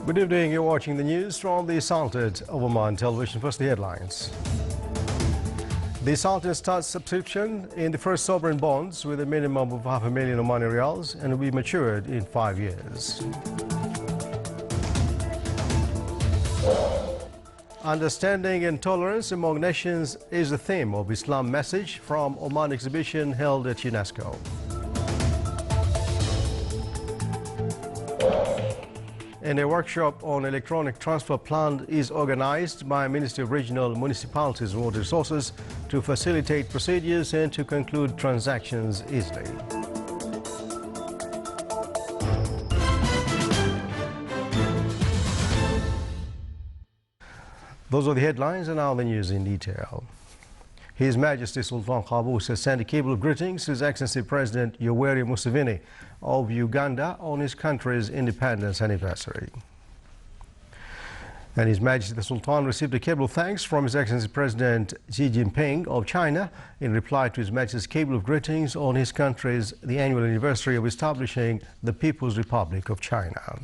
Good evening, you're watching the news from the Sultan of Oman television. First, the headlines. The Sultan starts subscription in the first sovereign bonds with a minimum of 500,000 Omani riyals and will be matured in 5 years. Understanding and tolerance among nations is the theme of Islam message from Oman exhibition held at UNESCO. And a workshop on electronic transfer plan is organized by Ministry of Regional Municipalities and Water Resources to facilitate procedures and to conclude transactions easily. Those are the headlines, and now the news in detail. His Majesty Sultan Qaboos has sent a cable of greetings to His Excellency President Yoweri Museveni of Uganda on his country's independence anniversary. And His Majesty the Sultan received a cable of thanks from His Excellency President Xi Jinping of China in reply to His Majesty's cable of greetings on his country's the annual anniversary of establishing the People's Republic of China.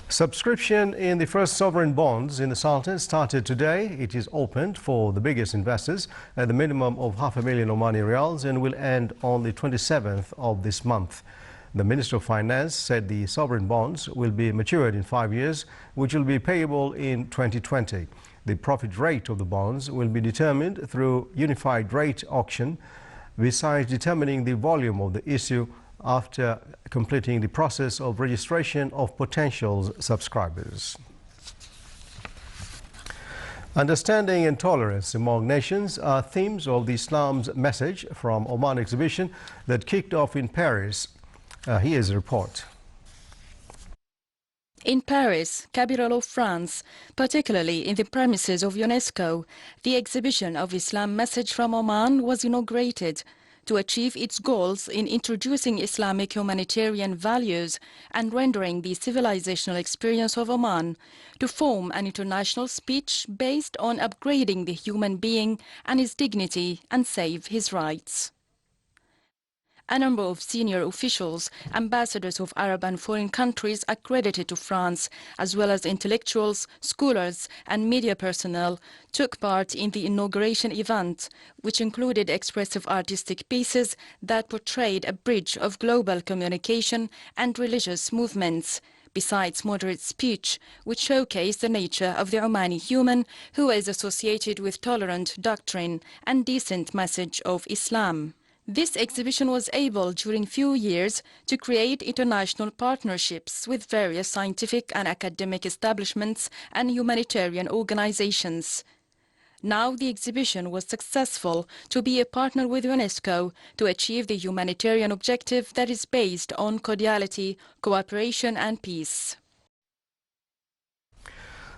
Subscription in the first sovereign bonds in the Sultan started today. It is opened for the biggest investors at the minimum of 500,000 Omani riyals and will end on the 27th of this month. The Minister of Finance said the sovereign bonds will be matured in 5 years, which will be payable in 2020. The profit rate of the bonds will be determined through unified rate auction, besides determining the volume of the issue after completing the process of registration of potential subscribers. Understanding and tolerance among nations are themes of the Islam's message from Oman exhibition that kicked off in Paris. Here's a report. In Paris, capital of France, particularly in the premises of UNESCO, the exhibition of Islam message from Oman was inaugurated to achieve its goals in introducing Islamic humanitarian values and rendering the civilizational experience of Oman to form an international speech based on upgrading the human being and his dignity and save his rights. A number of senior officials, ambassadors of Arab and foreign countries accredited to France, as well as intellectuals, scholars and media personnel, took part in the inauguration event, which included expressive artistic pieces that portrayed a bridge of global communication and religious movements, besides moderate speech, which showcased the nature of the Omani human who is associated with tolerant doctrine and decent message of Islam. This exhibition was able during few years to create international partnerships with various scientific and academic establishments and humanitarian organizations. Now the exhibition was successful to be a partner with UNESCO to achieve the humanitarian objective that is based on cordiality, cooperation and peace.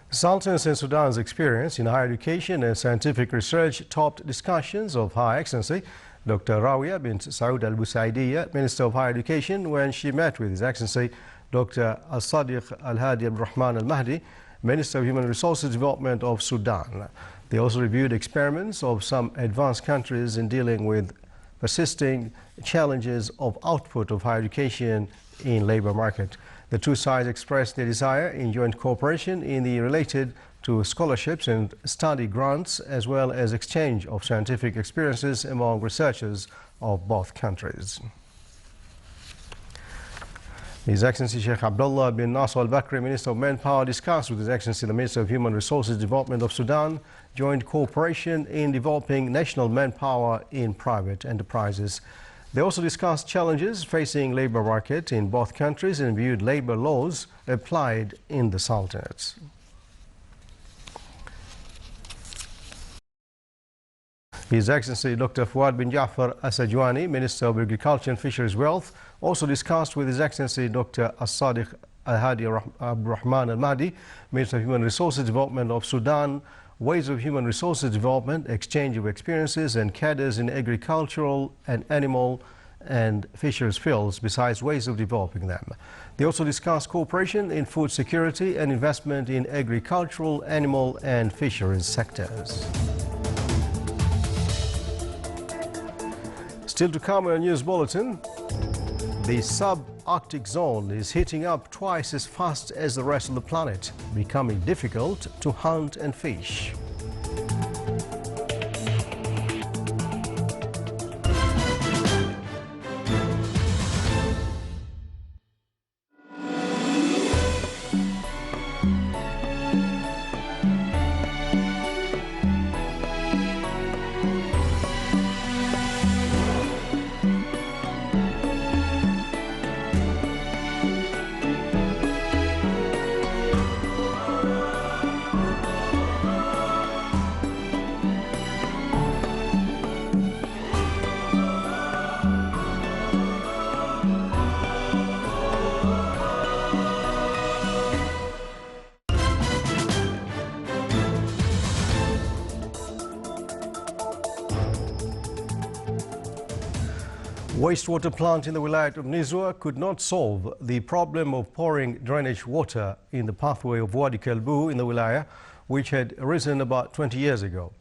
Sultans in Sudan's experience in higher education and scientific research topped discussions of High Excellency Dr. Rawia bint Saud al-Busaidiyya, Minister of Higher Education, when she met with His Excellency Dr. Al-Sadiq Al-Hadi Abdurrahman Al-Mahdi, Minister of Human Resources Development of Sudan. They also reviewed experiments of some advanced countries in dealing with persisting challenges of output of higher education in labor market. The two sides expressed their desire in joint cooperation in the related to scholarships and study grants, as well as exchange of scientific experiences among researchers of both countries. His Excellency Sheikh Abdullah bin Nasser al-Bakri, Minister of Manpower, discussed with His Excellency the Minister of Human Resources Development of Sudan joint cooperation in developing national manpower in private enterprises. They also discussed challenges facing labor market in both countries and viewed labor laws applied in the Sultanates. His Excellency Dr. Fuad bin Jafar Asajwani, Minister of Agriculture and Fisheries Wealth, also discussed with His Excellency Dr. Al-Sadiq Al-Hadi Abdurrahman Al-Mahdi, Minister of Human Resources Development of Sudan, ways of human resources development, exchange of experiences and cadres in agricultural and animal and fisheries fields, besides ways of developing them. They also discussed cooperation in food security and investment in agricultural, animal and fisheries sectors. Still to come on a news bulletin, The sub-Arctic zone is heating up twice as fast as the rest of the planet, becoming difficult to hunt and fish. Wastewater plant in the Wilayat of Nizwa could not solve the problem of pouring drainage water in the pathway of Wadi Kalbu in the Wilaya, which had arisen about 20 years ago.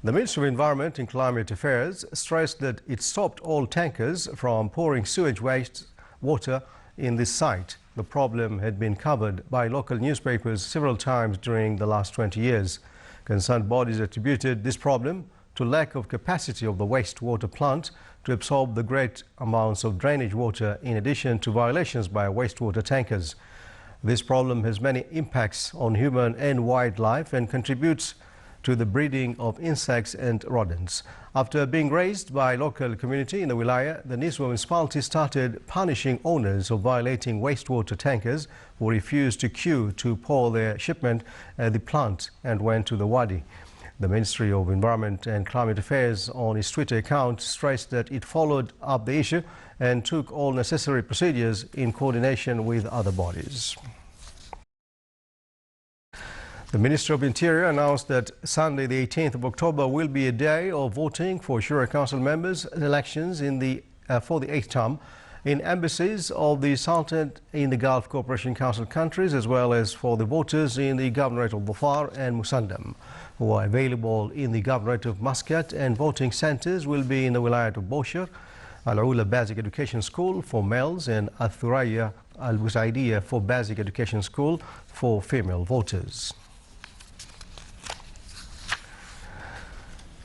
The Ministry of Environment and Climate Affairs stressed that it stopped all tankers from pouring sewage waste water in this site. The problem had been covered by local newspapers several times during the last 20 years. Concerned bodies attributed this problem to lack of capacity of the wastewater plant to absorb the great amounts of drainage water, in addition to violations by wastewater tankers. This problem has many impacts on human and wildlife and contributes to the breeding of insects and rodents. After being raised by local community in the Wilaya, the Nizwa municipality started punishing owners of violating wastewater tankers who refused to queue to pour their shipment at the plant and went to the Wadi. The Ministry of Environment and Climate Affairs on its Twitter account stressed that it followed up the issue and took all necessary procedures in coordination with other bodies. The Minister of Interior announced that Sunday the 18th of October will be a day of voting for Shura Council members' elections for the 8th term in embassies of the Sultanate in the Gulf Cooperation Council countries, as well as for the voters in the Governorate of Dhofar and Musandam, who are available in the Governorate of Muscat, and voting centres will be in the Wilayat of Boshar, Al-Ula Basic Education School for males and Al-Thuraya Al-Busaidiya for Basic Education School for female voters.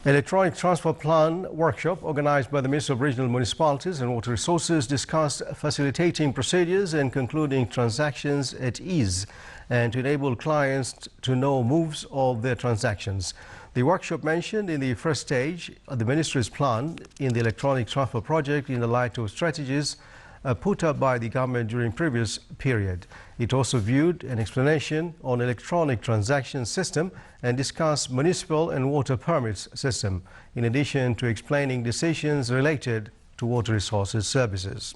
Electronic Transfer Plan workshop organized by the Ministry of Regional Municipalities and Water Resources discussed facilitating procedures and concluding transactions at ease and to enable clients to know moves of their transactions. The workshop mentioned in the first stage the Ministry's plan in the electronic transfer project in the light of strategies put up by the government during previous period. It also viewed an explanation on electronic transaction system and discussed municipal and water permits system, in addition to explaining decisions related to water resources services.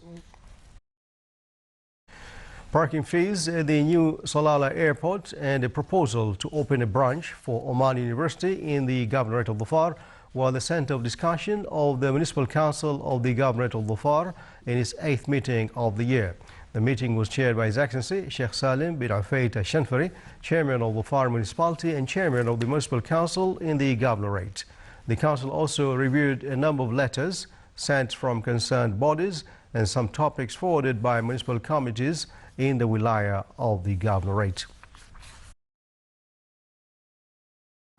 Parking fees at the new Salalah Airport and a proposal to open a branch for Oman University in the Governorate of Dhofar were the centre of discussion of the Municipal Council of the Governorate of Dhofar in its 8th meeting of the year. The meeting was chaired by His Excellency Sheikh Salim bin Afait Al-Shanfari, Chairman of Dhofar Municipality and Chairman of the Municipal Council in the Governorate. The Council also reviewed a number of letters sent from concerned bodies and some topics forwarded by municipal committees in the Wilaya of the Governorate.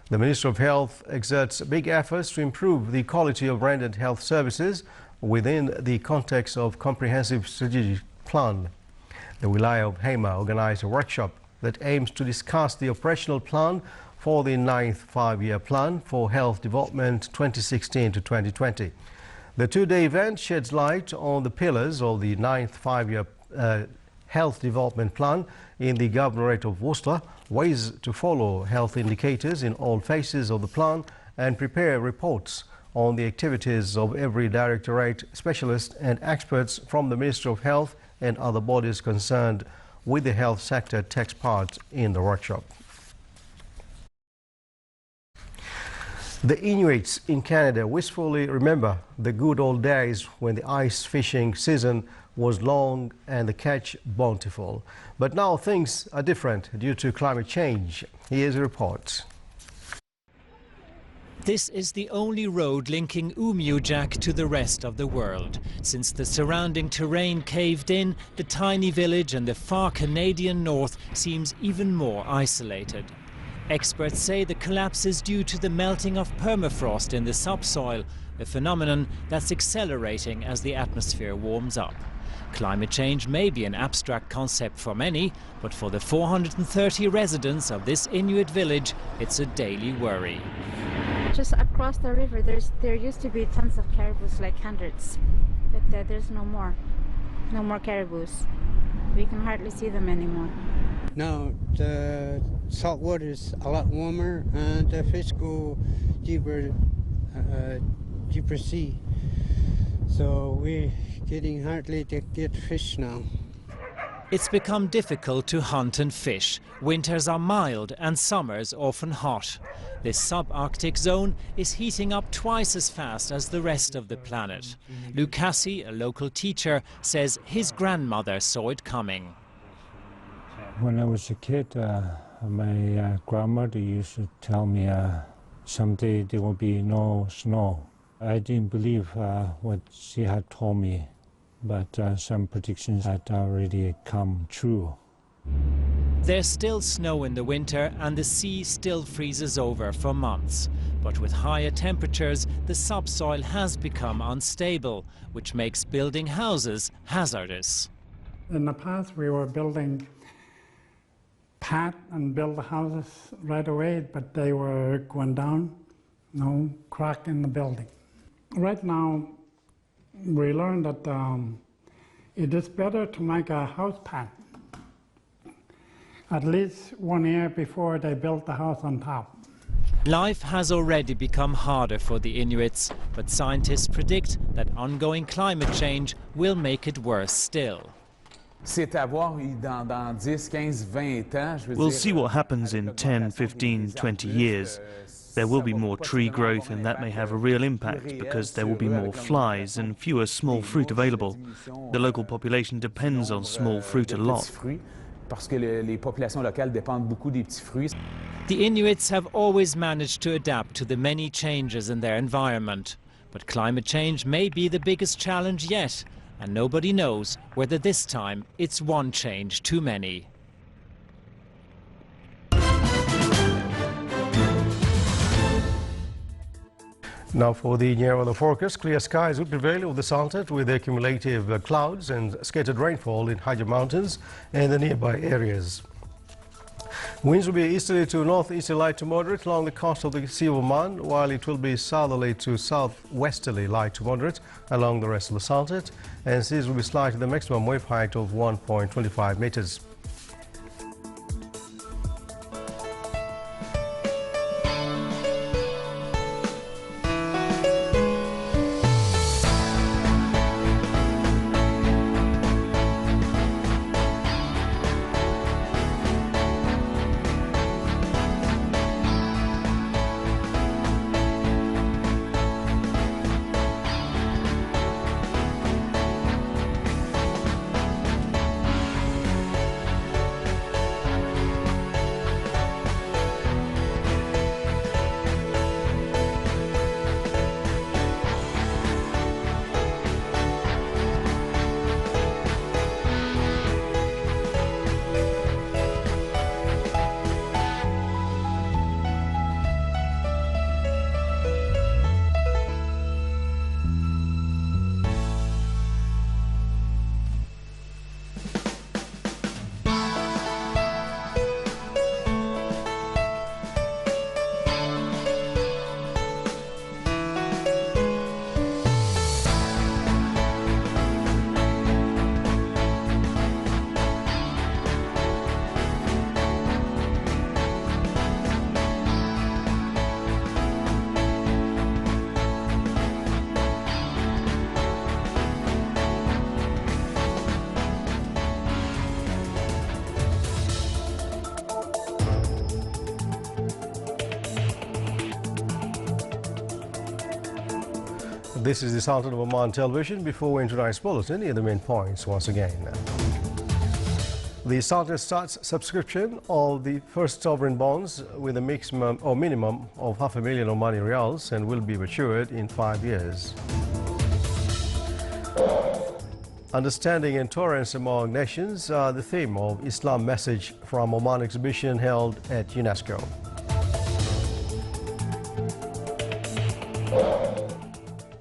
The Minister of Health exerts big efforts to improve the quality of rendered health services within the context of comprehensive strategic plan. The Wilaya of Haima organized a workshop that aims to discuss the operational plan for the 9th five-year plan for health development 2016 to 2020. The two-day event sheds light on the pillars of the 9th five-year health development plan in the Governorate of Worcester, ways to follow health indicators in all phases of the plan, and prepare reports on the activities of every directorate, specialist and experts from the Ministry of Health and other bodies concerned with the health sector takes part in the workshop. The Inuits in Canada wistfully remember the good old days when the ice fishing season was long and the catch bountiful. But now things are different due to climate change. Here's a report. This is the only road linking Umuajaq to the rest of the world. Since the surrounding terrain caved in, the tiny village in the far Canadian north seems even more isolated. Experts say the collapse is due to the melting of permafrost in the subsoil, a phenomenon that's accelerating as the atmosphere warms up. Climate change may be an abstract concept for many, but for the 430 residents of this Inuit village, it's a daily worry. Just across the river, there used to be tons of caribous, like hundreds, but there's no more caribous. We can hardly see them anymore. Now the salt water is a lot warmer and the fish go deeper sea. So we're getting hardly to get fish now. It's become difficult to hunt and fish. Winters are mild and summers often hot. This subarctic zone is heating up twice as fast as the rest of the planet. Lucasi, a local teacher, says his grandmother saw it coming. When I was a kid, my grandmother used to tell me someday there will be no snow. I didn't believe what she had told me, but some predictions had already come true. There's still snow in the winter and the sea still freezes over for months. But with higher temperatures, the subsoil has become unstable, which makes building houses hazardous. In the past, we were building pad and build the houses right away, but they were going down, no crack in the building. Right now, we learned that it is better to make a house pad at least 1 year before they build the house on top. Life has already become harder for the Inuits, but scientists predict that ongoing climate change will make it worse still. We'll see what happens in 10, 15, 20 years. There will be more tree growth and that may have a real impact because there will be more flies and fewer small fruit available. The local population depends on small fruit a lot. The Inuits have always managed to adapt to the many changes in their environment. But climate change may be the biggest challenge yet, and nobody knows whether this time it's one change too many. Now for the near weather forecast, clear skies will prevail over the Salted with accumulative clouds and scattered rainfall in higher mountains and the nearby areas. Winds will be easterly to northeasterly light to moderate along the coast of the Sea of Oman, while it will be southerly to southwesterly light to moderate along the rest of the Salted, and seas will be slight to the maximum wave height of 1.25 meters. This is the Sultan of Oman television. Before we enter tonight's bulletin, here are the main points once again. The Sultan starts subscription of the first sovereign bonds with a maximum or minimum of $500,000 Omani Riyals and will be matured in 5 years. Understanding and tolerance among nations are the theme of Islam Message from Oman exhibition held at UNESCO.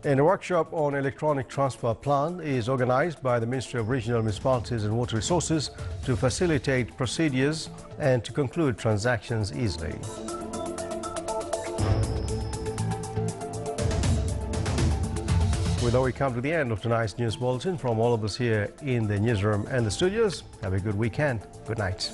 And a workshop on electronic transfer plan is organized by the Ministry of Regional Municipalities and Water Resources to facilitate procedures and to conclude transactions easily. With that, we come to the end of tonight's news bulletin. From all of us here in the newsroom and the studios, have a good weekend. Good night.